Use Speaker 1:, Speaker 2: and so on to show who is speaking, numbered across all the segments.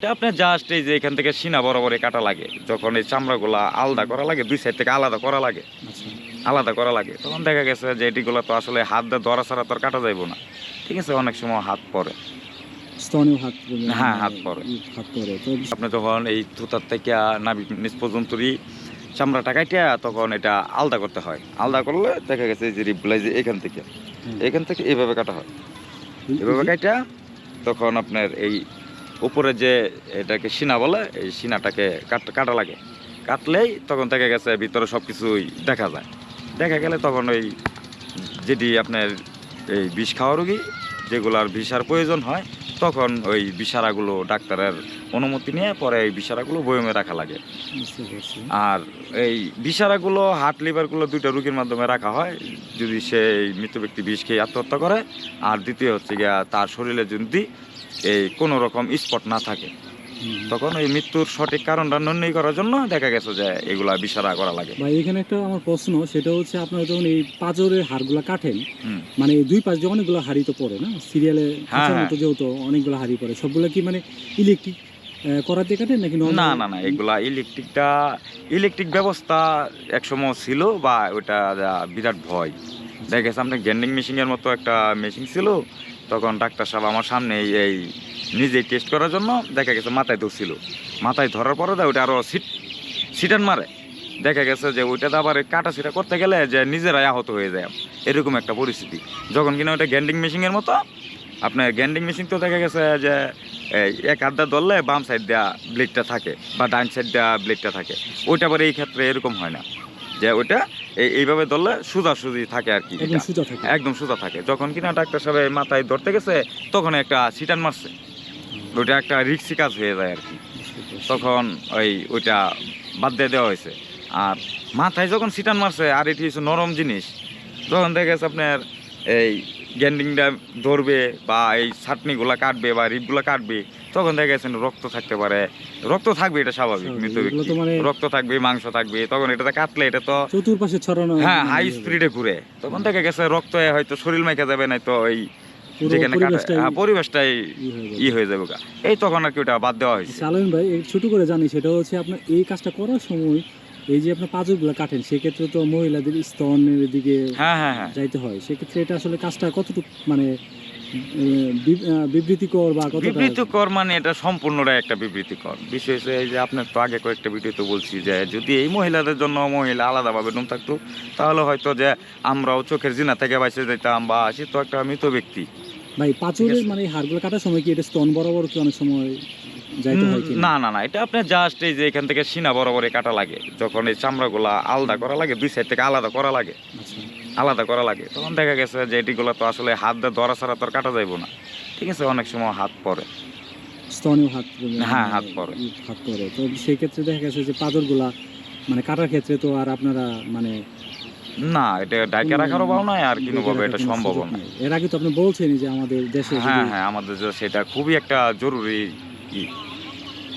Speaker 1: এটা আপনার জাস্ট এই যে এখান থেকে সিনা বরাবরই কাটা লাগে, যখন এই চামড়াগুলা আলাদা করা লাগে, দুই সাইড থেকে আলাদা করা লাগে, আলাদা করা লাগে, তখন দেখা গেছে যে এটিগুলো তো আসলে হাত দিয়ে ধরা ছাড়া তো আর কাটা যাইব না। ঠিক আছে, অনেক সময় হাত পড়ে। হ্যাঁ, হাত পড়ে। আপনি যখন এই থুতার থেকে নাভি নিচ পর্যন্তই চামড়াটা কাটিয়া তখন এটা আলাদা করতে হয়। আলাদা করলে দেখা গেছে যে রিপ্লাই যে এখান থেকে এইভাবে কাটা হয়, এভাবে কাটা তখন আপনার এই উপরে যে এটাকে সিনা বলে, এই সিনাটাকে কাটা লাগে। কাটলেই তখন দেখা গেছে ভিতরে সব কিছুই দেখা যায়। দেখা গেলে তখন ওই যেটি আপনার এই বিষ খাওয়া রোগী যেগুলার বিষার প্রয়োজন হয়, তখন ওই বিষারাগুলো ডাক্তারের অনুমতি নিয়ে পরে এই বিষারাগুলো বয়মে রাখা লাগে। আর এই বিষারাগুলো হার্ট লিভারগুলো দুইটা রোগীর মাধ্যমে রাখা হয়। যদি সেই মৃত ব্যক্তি বিষ খেয়ে আত্মহত্যা করে, আর দ্বিতীয় হচ্ছে গিয়া তার শরীরে যদি এই কোনো রকম স্পট না থাকে, তখন ওই মৃত্যুর সঠিক কারণটা নির্ণয় করার জন্য দেখা গেছে যে এগুলা বিষারা করা লাগে।
Speaker 2: ভাই এখানে একটা আমার প্রশ্ন, সেটা হচ্ছে আপনারা যখন এই পাঁজরের হাড়গুলা কাটেন, মানে দুই পাশে অনেকগুলো হাড়ি তো পড়ে না সিরিয়ালে, যেহেতু অনেকগুলো হাড়ি পড়ে, সবগুলো কি মানে ইলেকট্রিক করাতে কাটেন নাকি?
Speaker 1: না না না, এগুলা ইলেকট্রিক ব্যবস্থা একসময় ছিল, বা ওটা বিরাট ভয়। দেখা গেছে আপনার গ্যান্ডিং মেশিনের মতো একটা মেশিন ছিল, তখন ডাক্তার সাহেব আমার সামনে এই নিজেই টেস্ট করার জন্য দেখা গেছে মাথায় ধরছিল। মাথায় ধরার পরে ওইটা আরও সিটান মারে। দেখা গেছে যে ওইটাতে আবার কাটা ছিটা করতে গেলে যে নিজেরাই আহত হয়ে যায়, এরকম একটা পরিস্থিতি। যখন কিনা ওইটা গ্যান্ডিং মেশিনের মতো, আপনার গ্যান্ডিং মেশিন তো দেখা গেছে যে এক হাত দিয়ে ধরলে বাম সাইড দেওয়া ব্লেডটা থাকে, বা ডান সাইড দেওয়া ব্লেডটা থাকে। ওইটা আবার এই ক্ষেত্রে এরকম হয় না, যে ওইটা এইভাবে ধরলে সোজাসুজি থাকে আর কি, একদম সোজা থাকে। যখন কিনা ডাক্তার সাহেব মাথায় ধরতে গেছে, তখন একটা সিটান মারছে, ওইটা একটা রিক্সি কাজ হয়ে যায় আর কি। তখন ওইটা বাদ দিয়ে দেওয়া হয়েছে। আর মাথায় যখন সিটান মারছে, আর এটি হচ্ছে নরম জিনিস, যখন দেখা গেছে আপনার এই গ্যান্ডিংটা ধরবে বা এই ছাটনিগুলো কাটবে বা রিপগুলো কাটবে, তখন দেখা গেছে রক্ত থাকতে পারে, রক্ত থাকবে, এটা স্বাভাবিক। মৃত ব্যক্তি রক্ত থাকবে, মাংস থাকবে, তখন এটাতে কাটলে এটা তো
Speaker 2: চতুর্পাশে ছড়ানো,
Speaker 1: হ্যাঁ, হাই স্পিডে ঘুরে, তখন দেখা গেছে রক্ত হয়তো শরীর মাইকা যাবে না, তো ওই যেখানে পরিবেশটাই হয়ে যাবে, এই তখন আর কি ওটা বাদ দেওয়া হয়েছে।
Speaker 2: সালাম ভাই, ছোট করে জানি, সেটা হচ্ছে আপনার এই কাজটা করার সময় এই যে আপনার পাঁজরগুলো কাটেন, সেক্ষেত্রে তো মহিলাদের স্তনের দিকে যাইতে হয়, সেক্ষেত্রে এটা আসলে কাজটা কতটুকু মানে বিবৃতিকর বা
Speaker 1: বিবৃতিকর, মানে এটা সম্পূর্ণটাই একটা বিবৃতিকর বিষয়। হচ্ছে এই যে আপনার তো আগে কয়েকটা ভিডিওতে বলছি যে যদি এই মহিলাদের জন্য মহিলা আলাদাভাবে রুম থাকতো, তাহলে হয়তো যে আমরাও চোখের জিনা থেকে বাইসে যেতাম, বা সে তো একটা মৃত ব্যক্তি।
Speaker 2: ভাই পাঁজরের মানে হাড়গুলো কাটার সময় কি এটা স্তন বরাবর কি অনেক সময় যাইতে হয় কি?
Speaker 1: না না না, এটা আপনার জাস্ট এই যে এখান থেকে সিনা বরাবরই কাটা লাগে, যখন এই চামড়াগুলা আলাদা করা লাগে, দুই সাইড থেকে আলাদা করা লাগে, তখন দেখা গেছে যে এটিগুলো তো আসলে হাত দিয়ে ধরা ছাড়া তো আর কাটা যাইব না। ঠিক আছে, অনেক সময় হাত পড়ে,
Speaker 2: স্তনেও হাত
Speaker 1: পড়ে।
Speaker 2: তো সেই ক্ষেত্রে দেখা গেছে যে পাঁজরগুলা মানে কাটার ক্ষেত্রে তো আর আপনারা মানে
Speaker 1: না, এটা ডাইকে রাখারও ভাব নয়, আর কোনোভাবে এটা সম্ভব না।
Speaker 2: এর আগে তো আপনি বলছেন যে আমাদের দেশে,
Speaker 1: হ্যাঁ, আমাদের সেটা খুবই একটা জরুরি।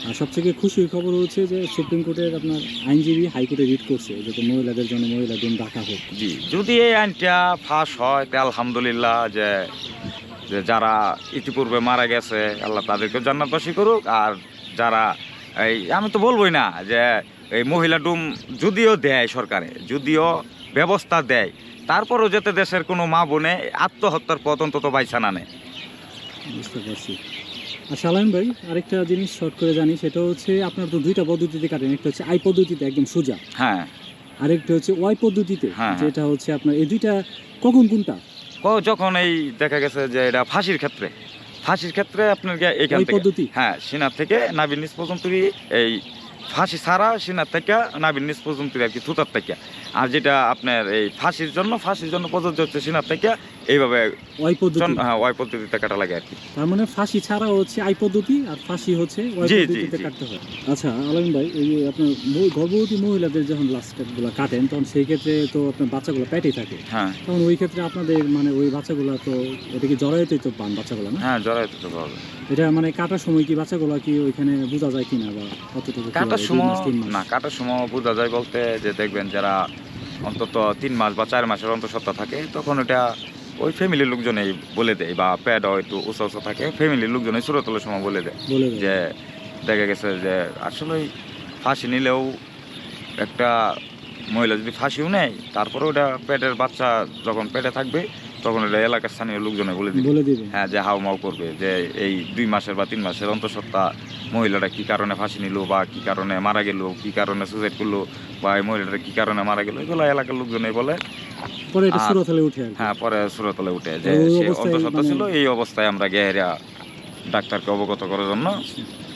Speaker 2: আর সবথেকে খুশির খবর হচ্ছে যে সুপ্রিম কোর্টের আপনার আইনজীবী হাইকোর্টে রিট করছে যাতে মহিলাদের জন্য মহিলা দিন রাখা হোক।
Speaker 1: জি, যদি এই আইনটা ফাঁস হয় তাহলে আলহামদুলিল্লাহ, যে যারা ইতিপূর্বে মারা গেছে আল্লাহ তাদেরকে জান্নাতবাসী করুক। আর যারা আমি তো বলবোই না যে এই মহিলা ডুম যদিও দেয় সরকারে, যদিও ব্যবস্থা দেয়, তারপরও যাতে দেশের কোনো মা বোনে আত্মহত্যার পথ অন্তত বাইছা না নেয়।
Speaker 2: বুঝতে পারছি। আর সালাম ভাই, আরেকটা জিনিস শর্ট করে জানি, সেটা হচ্ছে আপনার তো দুইটা পদ্ধতিতে কাটেন, একটা হচ্ছে আই পদ্ধতিতে একদম সোজা,
Speaker 1: হ্যাঁ,
Speaker 2: আরেকটা হচ্ছে ওয়াই পদ্ধতিতে, যেটা হচ্ছে আপনার এই দুইটা কখন কোনটা?
Speaker 1: যখন এই দেখা গেছে যে এটা ফাঁসির ক্ষেত্রে আপনার এইখান থেকে সিনা থেকে নাভির নিচ পর্যন্ত, এই ফাঁসি ছাড়া সিনার থেকে নাভির নিচ পর্যন্ত আর কি, থুতার থেকে। আর যেটা আপনার এই ফাঁসির জন্য প্রযোজ্য হচ্ছে সিনার থেকে এইভাবে ওয়াই পদ্ধতিতে কাটা লাগে আর কি।
Speaker 2: তার মানে ফাঁসি ছাড়া হচ্ছে আই পদ্ধতি, আর ফাঁসি হচ্ছে ওয়াই পদ্ধতিতে কাটতে হয়। আচ্ছা আলামিন ভাই, এই যে আপনার গর্ভবতী মহিলাদের যখন লাস্ট কাটগুলো কাটেন, তখন সেই ক্ষেত্রে তো আপনার বাচ্চাগুলো পেটেই থাকে, তখন ওই ক্ষেত্রে আপনাদের মানে ওই বাচ্চাগুলো তো এটা কি জরায়ুতেই তো পান বাচ্চাগুলো না?
Speaker 1: হ্যাঁ, জরায়ুতে তো পাবে।
Speaker 2: এটা মানে কাটার সময় কি বাচ্চাগুলো কি ওইখানে বোঝা যায় কিনা, বা কতটুকু
Speaker 1: কাটার সময় বোঝা যায় বলতে, যে দেখবেন যারা অন্তত 3 মাস বা 4 মাসের অন্তঃসত্ত্বা থাকে, তখন ওটা ওই ফ্যামিলির লোকজনেই বলে দেয়, বা প্যাড একটু উঁচা থাকে, ফ্যামিলির লোকজনই সুরতলের সময় বলে দেয় যে দেখা গেছে যে আসলে ফাঁসি নিলেও একটা মহিলা যদি ফাঁসিও নেয় তারপরে ওটা পেটের বাচ্চা যখন পেটে থাকবে তখন ওটা এলাকার স্থানীয় লোকজনে বলে দিবে হ্যাঁ যে হাউমাউ করবে যে এই 2 মাসের বা 3 মাসের অন্তঃসত্ত্বা মহিলাটা কি কারণে ফাঁসি নিল বা কি কারণে মারা গেল, কি কারণে সুসাইড করলো বা এই মহিলাটা কি কারণে মারা গেল, এগুলো এলাকার লোকজনে বলে।
Speaker 2: পরে এটা সুরতলে উঠে
Speaker 1: হ্যাঁ, পরে সুরতলে উঠে যে সে অন্তঃসত্ত্বা ছিল, এই অবস্থায় আমরা গেহেরা ডাক্তারকে অবগত করার জন্য